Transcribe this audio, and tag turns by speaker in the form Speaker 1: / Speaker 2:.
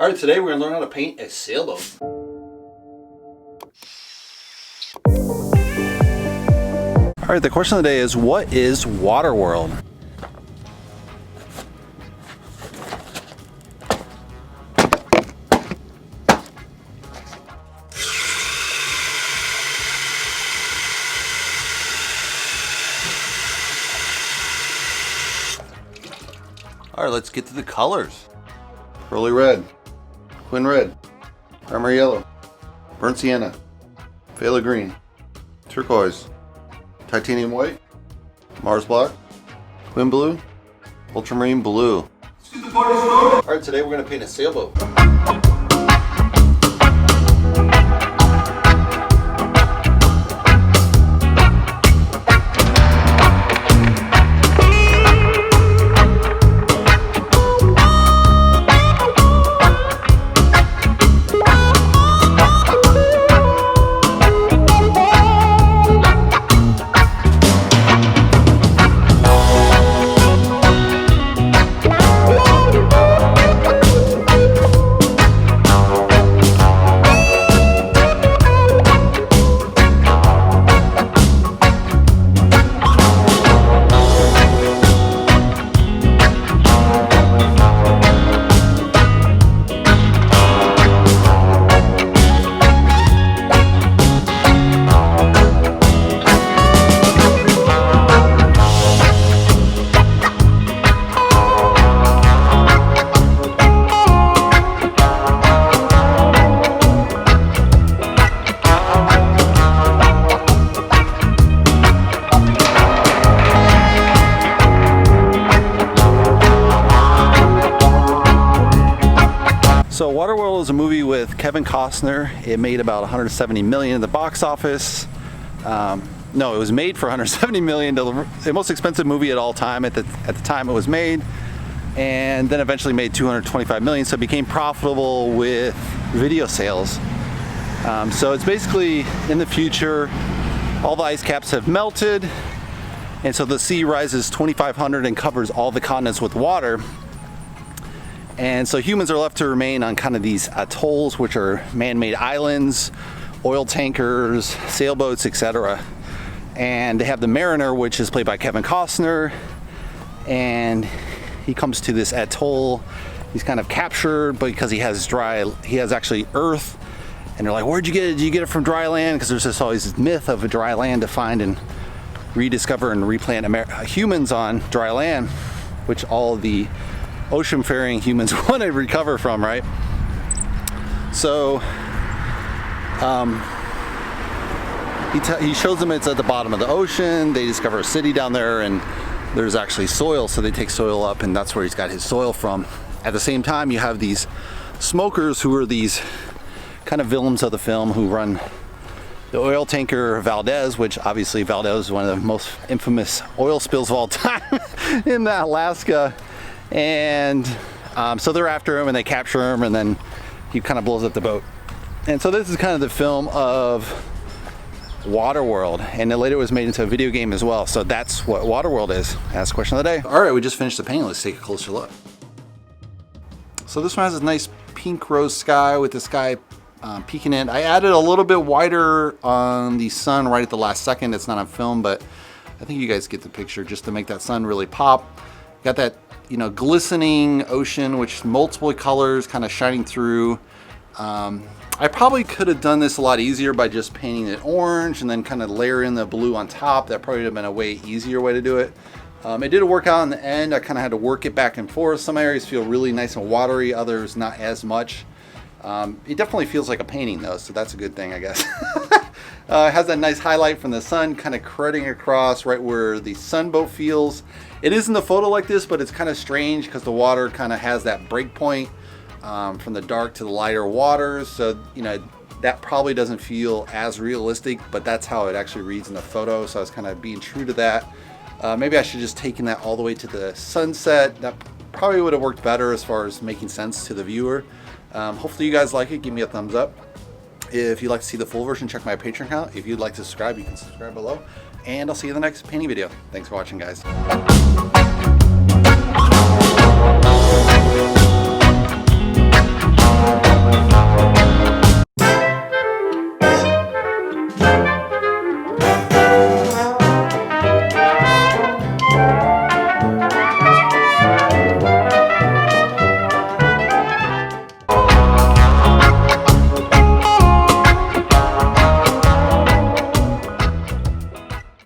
Speaker 1: Alright, today we're going to learn how to paint a sailboat. Alright, the question of the day is, what is Waterworld? Alright, let's get to the colors. Pearly red, Quin red, primary yellow, burnt sienna, phthalo green, turquoise, titanium white, Mars black, Quin blue, ultramarine blue. Alright, today we're going to paint a sailboat. So Waterworld is a movie with Kevin Costner. It made about $170 million in the box office. No, it was made for $170 million, the most expensive movie at all time at the time it was made, and then eventually made $225 million. So it became profitable with video sales. So it's basically in the future, all the ice caps have melted, and so the sea rises 2,500 and covers all the continents with water. And so humans are left to remain on kind of these atolls, which are man-made islands, oil tankers, sailboats, etc. And they have the mariner, which is played by Kevin Costner, and he comes to this atoll. He's kind of captured because he has actually earth, and they're like, where'd you get it? Did you get it from dry land? Because there's always this myth of a dry land to find and rediscover and replant humans on dry land, which all the ocean-faring humans want to recover from, right? So he shows them it's at the bottom of the ocean. They discover a city down there, and there's actually soil, so they take soil up, and that's where he's got his soil from. At the same time, you have these smokers who are these kind of villains of the film who run the oil tanker Valdez, which obviously Valdez is one of the most infamous oil spills of all time in Alaska. And so they're after him and they capture him, and then he kind of blows up the boat. And so this is kind of the film of Waterworld, and then later it was made into a video game as well. So that's what Waterworld is. That's the question of the day. All right, we just finished the painting. Let's take a closer look. So this one has a nice pink rose sky with the sky peeking in. I added a little bit wider on the sun right at the last second. It's not on film, but I think you guys get the picture, just to make that sun really pop. Got that, you know, glistening ocean, which multiple colors kind of shining through. I probably could have done this a lot easier by just painting it orange and then kind of layer in the blue on top. That probably would have been a way easier way to do it. It did work out in the end. I kind of had to work it back and forth. Some areas feel really nice and watery, others not as much. It definitely feels like a painting though, so that's a good thing, I guess. It has that nice highlight from the sun kind of cutting across right where the sunboat feels. It is in the photo like this, but it's kind of strange because the water kind of has that break point from the dark to the lighter waters. So, you know, that probably doesn't feel as realistic, but that's how it actually reads in the photo. So I was kind of being true to that. Maybe I should just taken that all the way to the sunset. That probably would have worked better as far as making sense to the viewer. Hopefully you guys like it. Give me a thumbs up. If you'd like to see the full version, check my Patreon account. If you'd like to subscribe, you can subscribe below. And I'll see you in the next painting video. Thanks for watching, guys.